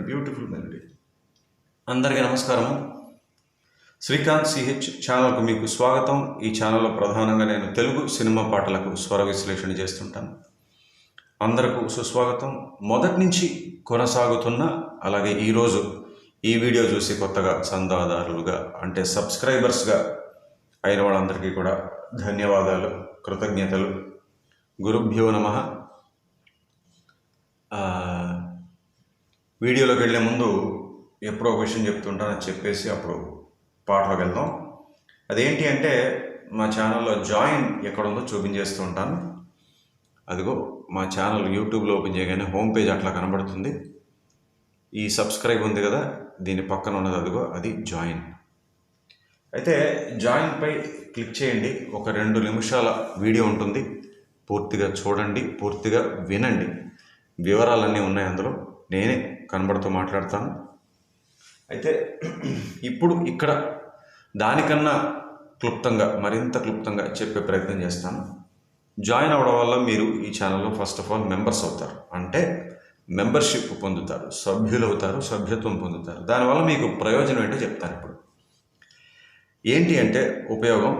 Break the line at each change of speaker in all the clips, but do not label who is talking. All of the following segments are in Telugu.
Beautiful melody. అందరికీ నమస్కారం. శ్రీకాంత్ సిహెచ్ ఛానల్కు మీకు స్వాగతం. ఈ ఛానల్లో ప్రధానంగా నేను తెలుగు సినిమా పాటలకు స్వర విశ్లేషణ చేస్తుంటాను. అందరికీ సుస్వాగతం. మొదటి నుంచి కొనసాగుతున్న, అలాగే ఈరోజు ఈ వీడియో చూసి కొత్తగా చందాదారులుగా అంటే సబ్స్క్రైబర్స్గా అయిన వాళ్ళందరికీ కూడా ధన్యవాదాలు, కృతజ్ఞతలు. గురుభ్యో నమః. వీడియోలోకి వెళ్ళే ముందు ఎప్పుడో ఒక విషయం చెప్తుంటానని చెప్పేసి అప్పుడు పాటలోకి వెళ్దాం. అదేంటి అంటే, మా ఛానల్లో జాయిన్ ఎక్కడుందో చూపించేస్తూ ఉంటాను. అదిగో మా ఛానల్ యూట్యూబ్లో ఓపెన్ చేయగానే హోమ్ పేజ్ అట్లా కనబడుతుంది. ఈ సబ్స్క్రైబ్ ఉంది కదా, దీని పక్కన ఉన్నది అదిగో, అది జాయిన్. అయితే జాయిన్పై క్లిక్ చేయండి. ఒక 2 నిమిషాల వీడియో ఉంటుంది. పూర్తిగా చూడండి, పూర్తిగా వినండి. వివరాలన్నీ ఉన్నాయి అందులో. నేనే కనబడుతూ మాట్లాడతాను. అయితే ఇప్పుడు ఇక్కడ దానికన్నా క్లుప్తంగా, మరింత క్లుప్తంగా చెప్పే ప్రయత్నం చేస్తాను. జాయిన్ అవ్వడం వల్ల మీరు ఈ ఛానల్లో ఫస్ట్ ఆఫ్ ఆల్ మెంబర్స్ అవుతారు, అంటే మెంబర్షిప్ పొందుతారు, సభ్యులు అవుతారు, సభ్యత్వం పొందుతారు. దానివల్ల మీకు ప్రయోజనం ఏంటో చెప్తాను. ఇప్పుడు ఏంటి అంటే ఉపయోగం,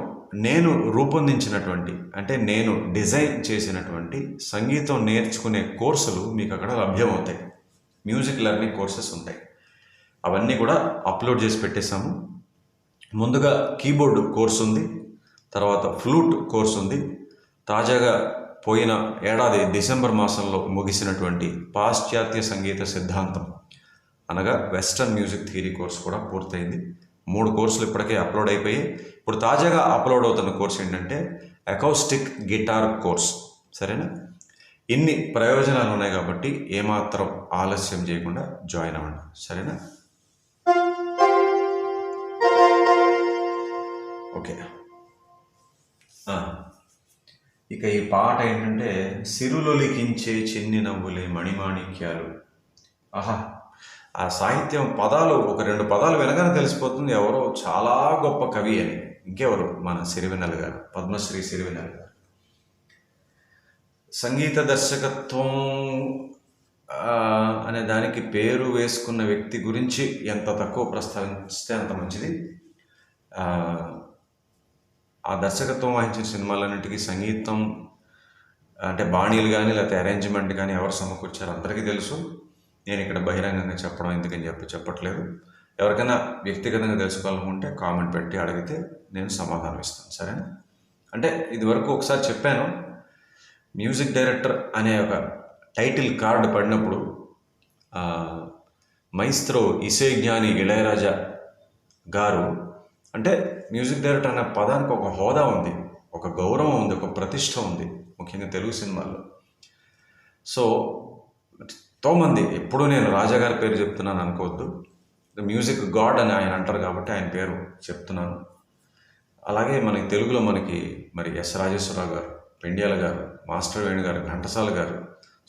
నేను రూపొందించినటువంటి, అంటే నేను డిజైన్ చేసినటువంటి సంగీతం నేర్చుకునే కోర్సులు మీకు అక్కడ లభ్యమవుతాయి. మ్యూజిక్ లెర్నింగ్ కోర్సెస్ ఉంటాయి. అవన్నీ కూడా అప్లోడ్ చేసి పెట్టేశాము. ముందుగా కీబోర్డ్ కోర్సు ఉంది, తర్వాత ఫ్లూట్ కోర్సు ఉంది. తాజాగా పోయిన ఏడాది డిసెంబర్ మాసంలో ముగిసినటువంటి పాశ్చాత్య సంగీత సిద్ధాంతం, అనగా వెస్టర్న్ మ్యూజిక్ థియరీ కోర్సు కూడా పూర్తయింది. 3 కోర్సులు ఇప్పటికే అప్లోడ్ అయిపోయాయి. ఇప్పుడు తాజాగా అప్లోడ్ అవుతున్న కోర్సు ఏంటంటే అకౌస్టిక్ గిటార్ కోర్స్. సరేనా? ఇన్ని ప్రయోజనాలు ఉన్నాయి కాబట్టి ఏమాత్రం ఆలస్యం చేయకుండా జాయిన్ అవ్వండి. సరేనా? ఓకే. ఇక ఈ పాట ఏంటంటే, సిరులొలికించే చిన్ని నవ్వులే మణిమాణిక్యాలు. ఆహా, ఆ సాహిత్యం పదాలు, ఒక 2 పదాలు వినగానే తెలిసిపోతుంది ఎవరో చాలా గొప్ప కవి అని. ఇంకెవరు? మన సిరివెన్నెల గారు, పద్మశ్రీ సిరివెన్నెల గారు. సంగీత దర్శకత్వం అనే దానికి పేరు వేసుకున్న వ్యక్తి గురించి ఎంత తక్కువ ప్రస్తావిస్తే అంత మంచిది. ఆ దర్శకత్వం వహించిన సినిమాలన్నింటికీ సంగీతం అంటే బాణీలు కానీ లేకపోతే అరేంజ్మెంట్ కానీ ఎవరు సమకూర్చారు అందరికీ తెలుసు. నేను ఇక్కడ బహిరంగంగా చెప్పడం ఎందుకని చెప్పట్లేదు. ఎవరికైనా వ్యక్తిగతంగా తెలుసుకోవాలనుకుంటే కామెంట్ పెట్టి అడిగితే నేను సమాధానం ఇస్తాను. సరేనా? అంటే ఇదివరకు ఒకసారి చెప్పాను, మ్యూజిక్ డైరెక్టర్ అనే ఒక టైటిల్ కార్డు పడినప్పుడు మైస్త్రో ఇసేజ్ఞాని ఇళయరాజా గారు, అంటే మ్యూజిక్ డైరెక్టర్ అనే పదానికి ఒక హోదా ఉంది, ఒక గౌరవం ఉంది, ఒక ప్రతిష్ట ఉంది, ముఖ్యంగా తెలుగు సినిమాల్లో. సో ఎంతోమంది, ఎప్పుడు నేను రాజా గారి పేరు చెప్తున్నాను అనుకోవద్దు, మ్యూజిక్ గాడ్ అని ఆయన అంటారు కాబట్టి ఆయన పేరు చెప్తున్నాను. అలాగే మనకి తెలుగులో మరి ఎస్ రాజేశ్వరరావు గారు, పెండ్యాల గారు, మాస్టర్ వేణు గారు, ఘంటసాల గారు,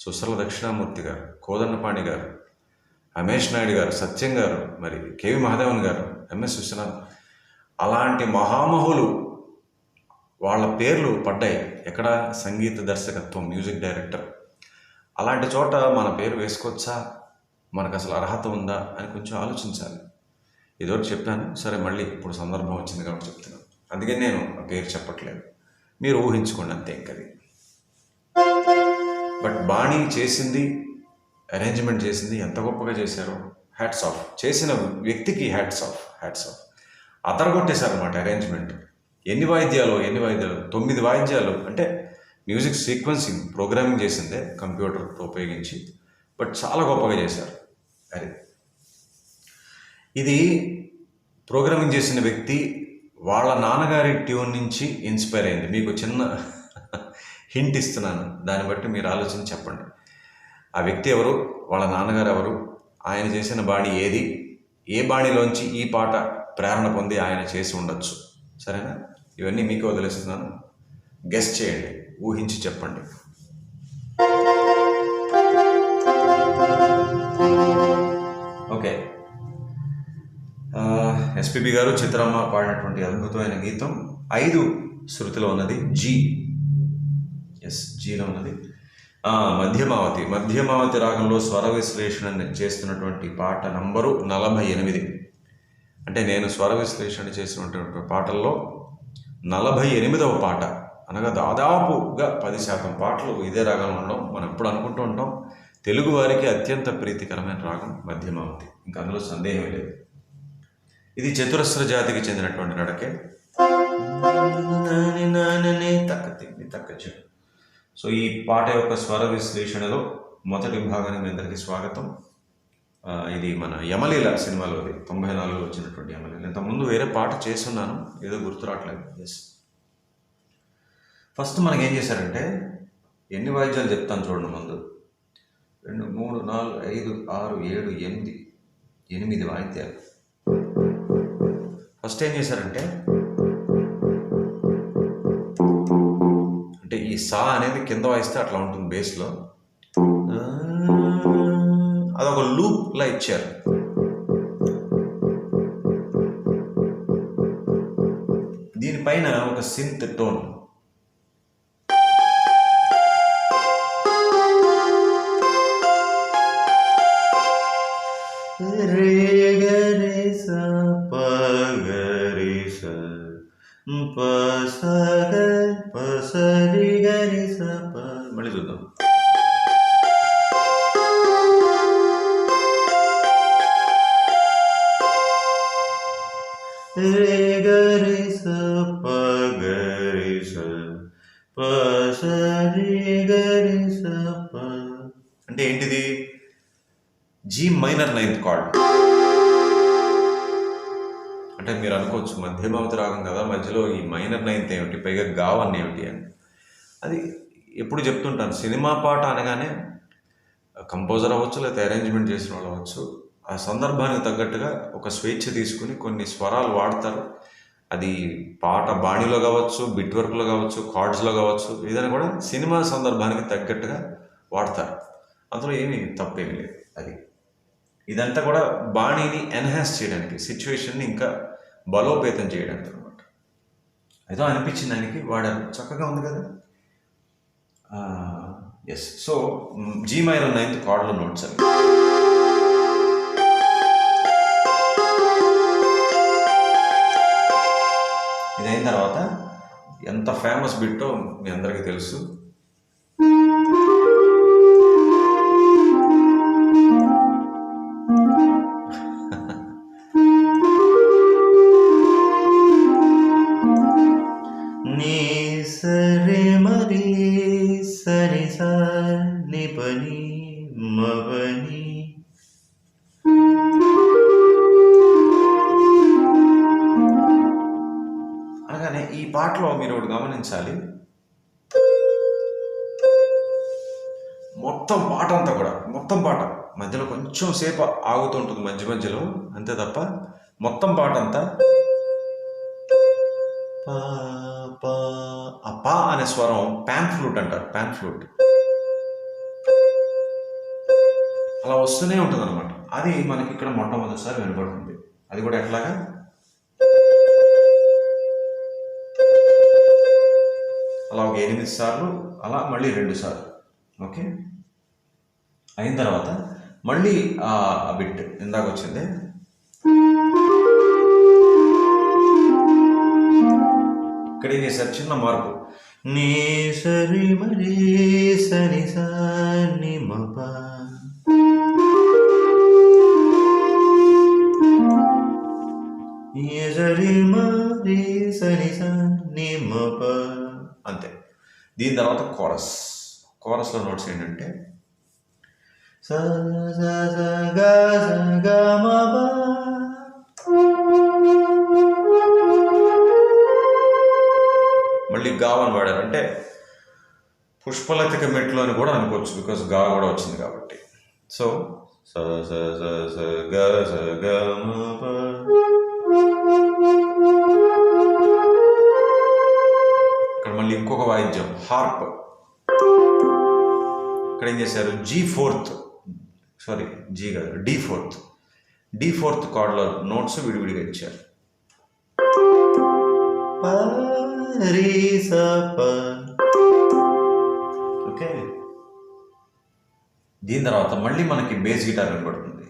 సుసర్ల దక్షిణామూర్తి గారు, కోదండపాణి గారు, రమేష్ నాయుడు గారు, సత్యం గారు, మరి కేవి మహాదేవన్ గారు, ఎంఎస్ విశ్వనాథ్, అలాంటి మహామహులు వాళ్ళ పేర్లు పడ్డాయి. ఎక్కడ? సంగీత దర్శకత్వం, మ్యూజిక్ డైరెక్టర్. అలాంటి చోట మన పేరు వేసుకోవచ్చా, మనకు అసలు అర్హత ఉందా అని కొంచెం ఆలోచించాలి. ఇదివరకు చెప్పాను, సరే మళ్ళీ ఇప్పుడు సందర్భం వచ్చింది కాబట్టి చెప్తున్నాను. అందుకని నేను ఆ పేరు చెప్పట్లేదు, మీరు ఊహించుకోండి అంతే. ఇంకది బట్ బాణీ చేసింది, అరేంజ్మెంట్ చేసింది ఎంత గొప్పగా చేశారో, హ్యాట్స్ ఆఫ్. చేసిన వ్యక్తికి హ్యాట్స్ ఆఫ్. అదరగొట్టేశారనమాట అరేంజ్మెంట్. ఎన్ని వాయిద్యాలు 9 వాయిద్యాలు. అంటే మ్యూజిక్ సీక్వెన్సింగ్ ప్రోగ్రామింగ్ చేసిందే కంప్యూటర్ ఉపయోగించి, బట్ చాలా గొప్పగా చేశారు. అది ఇది ప్రోగ్రామింగ్ చేసిన వ్యక్తి వాళ్ళ నాన్నగారి ట్యూన్ నుంచి ఇన్స్పైర్ అయింది. మీకు చిన్న హింట్ ఇస్తున్నాను, దాన్ని బట్టి మీరు ఆలోచించి చెప్పండి. ఆ వ్యక్తి ఎవరు, వాళ్ళ నాన్నగారు ఎవరు, ఆయన చేసిన బాణి ఏది, ఏ బాణిలోంచి ఈ పాట ప్రేరణ పొంది ఆయన చేసి ఉండొచ్చు. సరేనా? ఇవన్నీ మీకు వదిలేస్తున్నాను, గెస్ చేయండి, ఊహించి చెప్పండి. ఓకే, ఎస్పిబి గారు, చిత్రమ్మ పాడినటువంటి అద్భుతమైన గీతం 5 శృతిలో ఉన్నది. జీలో ఉన్నది. మధ్యమావతి రాగంలో స్వర విశ్లేషణ చేస్తున్నటువంటి పాట నంబరు 48. అంటే నేను స్వర విశ్లేషణ చేసినటువంటి పాటల్లో 48వ పాట, అనగా దాదాపుగా 10% పాటలు ఇదే రాగంలో ఉండడం మనం ఎప్పుడు అనుకుంటూ ఉంటాం. తెలుగు వారికి అత్యంత ప్రీతికరమైన రాగం మధ్యమావతి, ఇంకా అందులో సందేహం లేదు. ఇది చతురస్ర జాతికి చెందినటువంటి నడకే. తక్కచ్చు. సో ఈ పాట యొక్క స్వర విశ్లేషణలో మొదటి భాగానికి మీ అందరికీ స్వాగతం. ఇది మన యమలీల సినిమాలోది, 94లో వచ్చినటువంటి యమలీల. ఇంతకుముందు వేరే పాట చేస్తున్నాను, ఏదో గుర్తు రావట్లేదు. ఫస్ట్ మనకి ఏం చేశారంటే, ఎన్ని వాయిద్యాలు చెప్తాను చూడండి. ముందు 2, 3, 4, 5, 6, 7, 8 వాయిద్యాలు. ఫస్ట్ ఏం చేశారంటే, అంటే ఈ సా అనేది కింద వాయిస్తే అట్లా ఉంటుంది బేస్లో, అదొక లూప్లా ఇచ్చారు. దీనిపైన ఒక సింత్ టోన్, మళ్ళీ చూద్దాం. అంటే ఏంటిది? G minor 9th card. అంటే మీరు అనుకోవచ్చు, మధ్యమావతి రాగం కదా, మధ్యలో ఈ మైనర్ 9th ఏమిటి, పైగా గావన్ ఏమిటి అని. అది ఎప్పుడు చెప్తుంటాను, సినిమా పాట అనగానే కంపోజర్ అవ్వచ్చు, లేకపోతే అరేంజ్మెంట్ చేసిన వాళ్ళు అవ్వచ్చు, ఆ సందర్భానికి తగ్గట్టుగా ఒక స్వేచ్ఛ తీసుకుని కొన్ని స్వరాలు వాడతారు. అది పాట బాణీలో కావచ్చు, బిట్ వర్క్లో కావచ్చు, కార్డ్స్లో కావచ్చు, ఏదైనా కూడా సినిమా సందర్భానికి తగ్గట్టుగా వాడతారు. అందులో ఏమీ తప్పేమీ లేదు. అది ఇదంతా కూడా బాణీని ఎన్హాన్స్ చేయడానికి, సిచ్యువేషన్ని ఇంకా బలోపేతం చేయడానికి అనమాట. ఏదో అనిపించింది ఆయనకి, వాడారు, చక్కగా ఉంది కదా. సో జీ మైనర్ 9th కార్డ్లో నోట్స్ అవి. ఇదైన తర్వాత ఎంత ఫేమస్ బిట్టో మీ అందరికీ తెలుసు. అనగానే ఈ పాటలో మీరు ఒకటి గమనించాలి, మొత్తం పాట అంతా కూడా, మొత్తం పాట మధ్యలో కొంచెం సేపు ఆగుతుంటుంది మధ్యలో, అంతే తప్ప మొత్తం పాట అంతా ఆ పా అనే స్వరం ప్యాన్ ఫ్లూట్ అంటారు. ప్యాన్ ఫ్లూట్ అలా వస్తూనే ఉంటుంది అనమాట. అది మనకి ఇక్కడ మొట్టమొదటిసారి వినపడుతుంది. అది కూడా ఎట్లాగా, అలా ఒక 8 సార్లు, అలా మళ్ళీ 2 సార్లు. ఓకే, అయిన తర్వాత మళ్ళీ ఆ బిట్ ఇందాక వచ్చింది, ఇక్కడ ఏం చేశారు, చిన్న మార్పు. నీ సరి మరి సని సని మప, అంతే. దీని తర్వాత కోరస్. కోరస్లో నోట్స్ ఏంటంటే మళ్ళీ గావని వాడారు. అంటే పుష్పలతిక మెట్లు అని కూడా అనుకోవచ్చు, బికాస్ గా కూడా వచ్చింది కాబట్టి. సో ఇక్కడ మళ్ళీ ఇంకొక వాయిద్యం హార్ప్. ఇక్కడ ఏం చేశారు, డి ఫోర్త్ కార్డ్లో నోట్స్ విడివిడిగా ఇచ్చారు. ఓకే. దీని తర్వాత మళ్ళీ మనకి బేస్ గిటార్ కనబడుతుంది.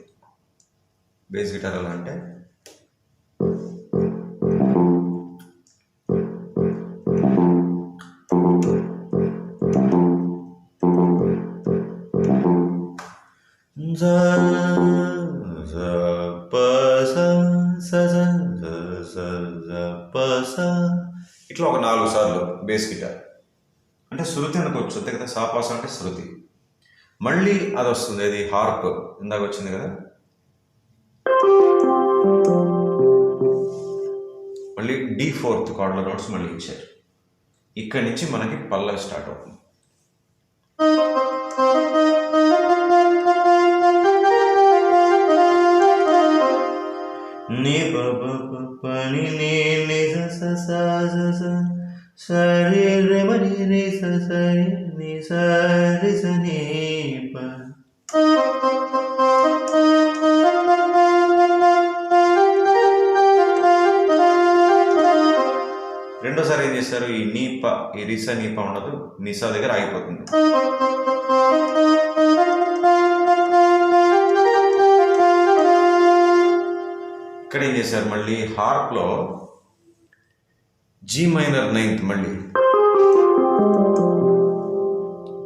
బేస్ గిటార్ ఎలా అంటే ఇట్లా ఒక 4 సార్లు బేస్ గిటార్. అంటే శృతి అనుకోవచ్చు అంతే కదా, సాపాస అంటే శృతి. మళ్ళీ అది వస్తుంది, అది హార్ప్ ఇందాక వచ్చింది కదా. మళ్ళీ డి ఫోర్త్ కార్డ్ల నోట్స్ మళ్ళీ ఇచ్చారు. ఇక్కడి నుంచి మనకి పల్లవి స్టార్ట్ అవుతుంది. రెండోసారి ఏం చేశారు, ఈ నీప, ఈ రిస నీప ఉండదు, నిసా దగ్గర ఆగిపోతుంది. ఇక్కడ ఏం చేశారు, మళ్ళీ హార్ప్లో జీ మైనర్ 9th, మళ్ళీ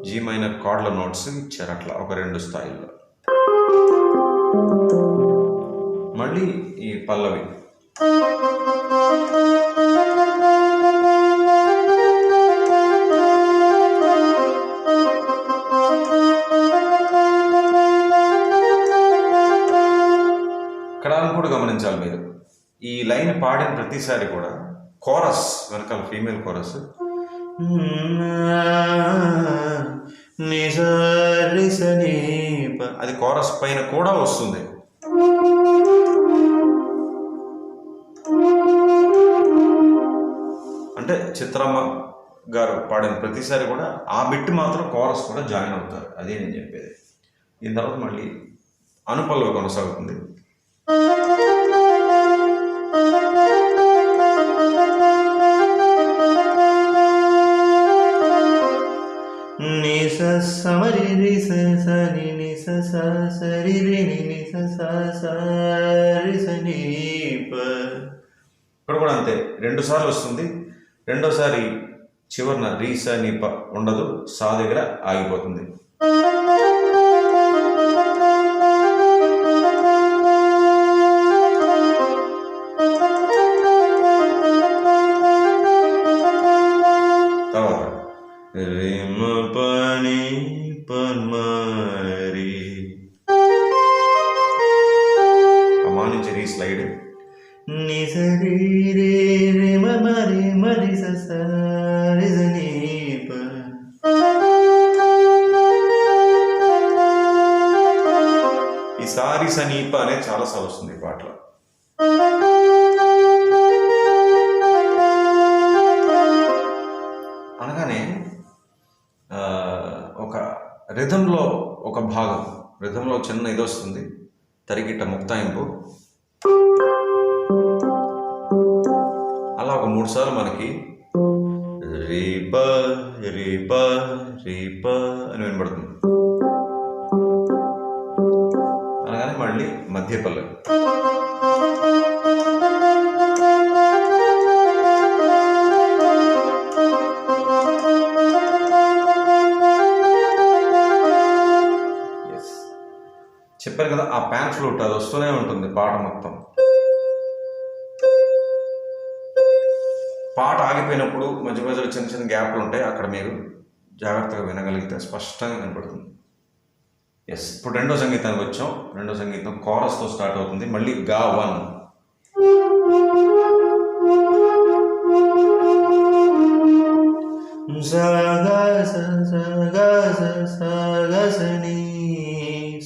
జీ మైనర్ కార్డ్ల నోట్స్ ఇచ్చారు. అట్లా ఒక 2 స్థాయిల్లో. మళ్ళీ ఈ పల్లవి. ఇక్కడ కూడా గమనించాలి మీరు, ఈ లైన్ పాడిన ప్రతిసారి కూడా కోరస్ వెనకాల ఫీమేల్ కోరస్ అది కోరస్ పైన కూడా వస్తుంది. అంటే చిత్రమ్మ గారు పాడిన ప్రతిసారి కూడా ఆ బిట్ మాత్రం కోరస్ కూడా జాయిన్ అవుతారు. అదే నేను చెప్పేది. దీని తర్వాత మళ్ళీ అనుపల్లవి కొనసాగుతుంది. ఇక్కడ కూడా అంతే, 2 సార్లు వస్తుంది. రెండోసారి చివరిన రీస నీప ఉండదు, సా దగ్గర ఆగిపోతుంది. తర్వాత రిమ పని పన్మరి, అమ్మా నుంచి రీ స్లైడ్. నిసరి రే రిమ మరి మరి సరి జనీప. ఈ సారి సమీప అనేది చాలాసార్లు వస్తుంది ఈ పాటలో. అనగానే ఒక రిథంలో ఒక భాగం, రిథంలో చిన్న ఇది వస్తుంది, తరిగిట్ట ముక్తాయింపు. అలా ఒక 3 సార్లు మనకి రీప రీప రీప అని వినబడుతుంది. అనగానే మళ్ళీ మధ్య పల్లవి. చెప్పాను కదా, ఆ ప్యాన్ ఫ్లూట్ అది వస్తూనే ఉంటుంది పాట మొత్తం. పాట ఆగిపోయినప్పుడు మధ్య మధ్యలో చిన్న చిన్న గ్యాప్లు ఉంటాయి, అక్కడ మీరు జాగ్రత్తగా వినగలిగితే స్పష్టంగా కనపడుతుంది. ఎస్, ఇప్పుడు రెండో సంగీతానికి వచ్చాం. రెండో సంగీతం కోరస్తో స్టార్ట్ అవుతుంది. మళ్ళీ గా 1.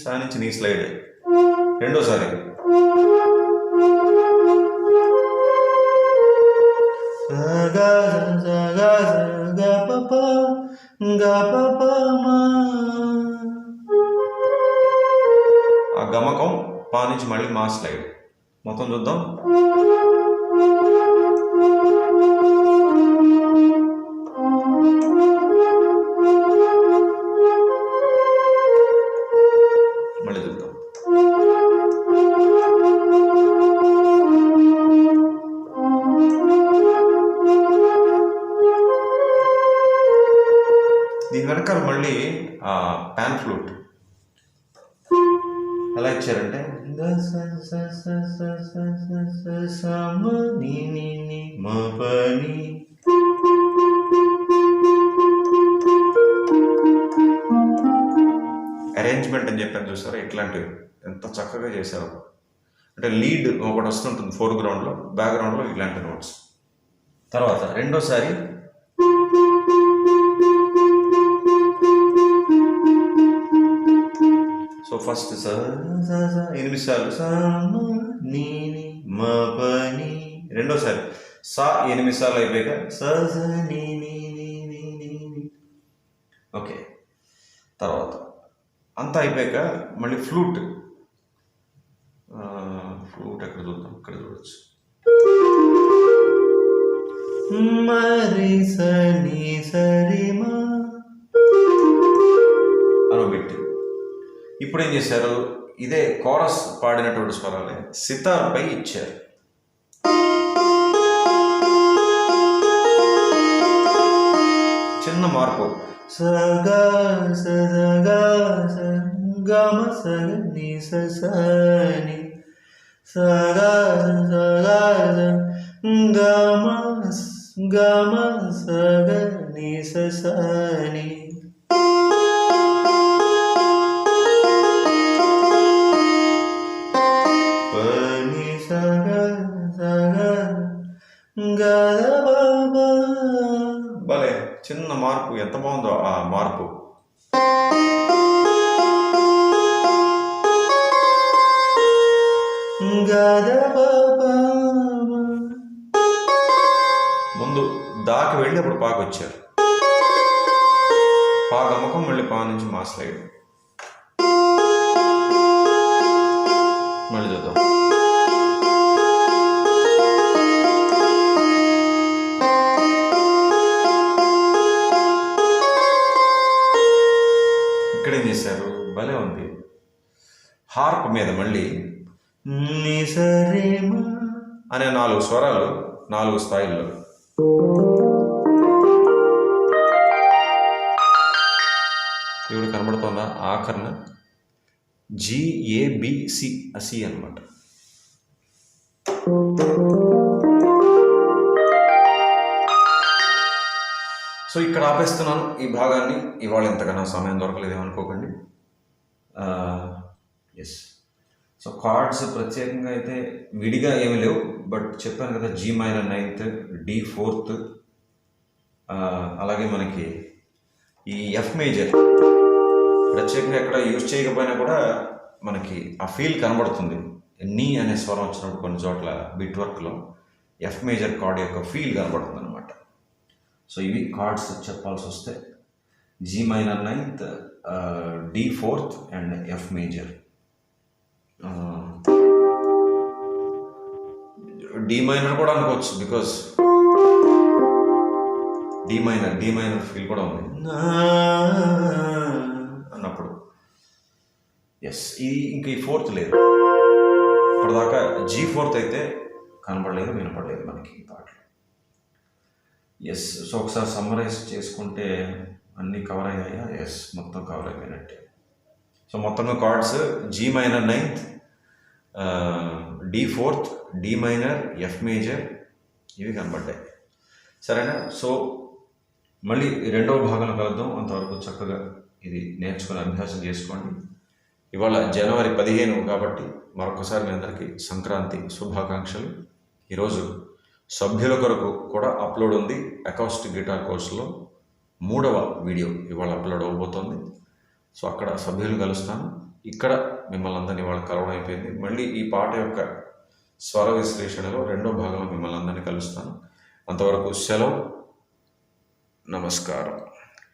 సా నుంచి నీ స్లైడ్. రెండోసారి ఆ గమకం పా నుంచి మళ్ళీ మా స్లైడ్. మొత్తం చూద్దాం. మళ్ళీ చూద్దాం. దీని వెనకాల మళ్ళీ ప్యాన్ ఫ్లూట్ ఎలా ఇచ్చారంటే అరేంజ్మెంట్ అని చెప్పాను చూసారా, ఇట్లాంటివి ఎంత చక్కగా చేశారు. అంటే లీడ్ ఒకటి వస్తుంటుంది ఫోర్గ్రౌండ్లో, బ్యాక్గ్రౌండ్లో ఇలాంటి నోట్స్. తర్వాత రెండోసారి సో ఫస్ట్ 8 సార్లు రెండోసారి సా 8 సార్లు అయిపోయాక ఓకే. తర్వాత అంతా అయిపోయాక మళ్ళీ ఫ్లూట్ ఎక్కడ చూద్దాం, ఇక్కడ చూడొచ్చు. అనబెట్టి ఇప్పుడు ఏం చేశారు, ఇదే కోరస్ పాడినటువంటి స్వరాలే సితార్పై ఇచ్చారు. చిన్న మార్పు. సగా సగా గమ సని సని సగా సగా గమ గమ సగని సని. భలే చిన్న మార్పు, ఎంత బాగుందో ఆ మార్పు. ముందు దాకి వెళ్ళి అప్పుడు పాకు వచ్చారు. పా గమకం మళ్ళీ పా నుంచి మా స్లైడ్. మళ్ళీ చూద్దాం. ఇక్కడేం చేశారు, భలే ఉంది. హార్ప్ మీద మళ్ళీ అనే 4 స్వరాలు 4 స్థాయిల్లో. ఇప్పుడు కనబడుతుందా ఆఖరణ GABC అసి అనమాట. సో ఇక్కడ ఆపేస్తున్నాను ఈ భాగాన్ని. ఇవాళ ఎంతగానో సమయం దొరకలేదేమనుకోకండి. ఎస్, సో కార్డ్స్ ప్రత్యేకంగా అయితే విడిగా ఏమీ లేవు, బట్ చెప్పాను కదా G minor 9th, D 4th, అలాగే మనకి ఈ F మేజర్ ప్రత్యేకంగా ఎక్కడ యూజ్ చేయకపోయినా కూడా మనకి ఆ ఫీల్ కనబడుతుంది. నీ అనే స్వరం వచ్చినప్పుడు కొన్ని చోట్ల బిట్ వర్క్లో F మేజర్ కార్డ్ యొక్క ఫీల్ కనబడుతుంది అనమాట. సో ఇవి కార్డ్స్ చెప్పాల్సి వస్తే G minor 9th, D 4th and F major. D minor కూడా అనుకోవచ్చు, బికాస్ D మైనర్ ఫీల్ కూడా ఉంది అన్నప్పుడు. ఎస్, ఇది ఇంకా ఈ 4th లేదు. ఇప్పటిదాకా G 4th అయితే కనపడలేదు, వినపడలేదు మనకి ఈ పాటలు. ఎస్, సో ఒకసారి సమ్మరైజ్ చేసుకుంటే అన్నీ కవర్ అయ్యాయా? ఎస్, మొత్తం కవర్ అయిపోయినట్టే. సో మొత్తంగా cards G minor 9th, D 4th, D minor, F major ఇవి కనబడ్డాయి. సరేనా? సో మళ్ళీ రెండవ భాగంలో కలుద్దాం. అంతవరకు చక్కగా ఇది నేర్చుకుని అభ్యాసం చేసుకోండి. ఇవాళ జనవరి 15 కాబట్టి మరొకసారి మీ అందరికీ సంక్రాంతి శుభాకాంక్షలు. ఈరోజు సభ్యుల కొరకు కూడా అప్లోడ్ ఉంది. అకౌస్టిక్ గిటార్ కోర్సులో 3వ వీడియో ఇవాళ అప్లోడ్ అవబోతోంది. సో అక్కడ సభ్యులు కలుస్తాను. ఇక్కడ మిమ్మల్ని అందరినీ ఇవాళ కలవడం అయిపోయింది. మళ్ళీ ఈ పాట యొక్క స్వర విశ్లేషణలో రెండో భాగంలో మిమ్మల్ని అందరినీ కలుస్తాను. అంతవరకు సెలవు. నమస్కారం.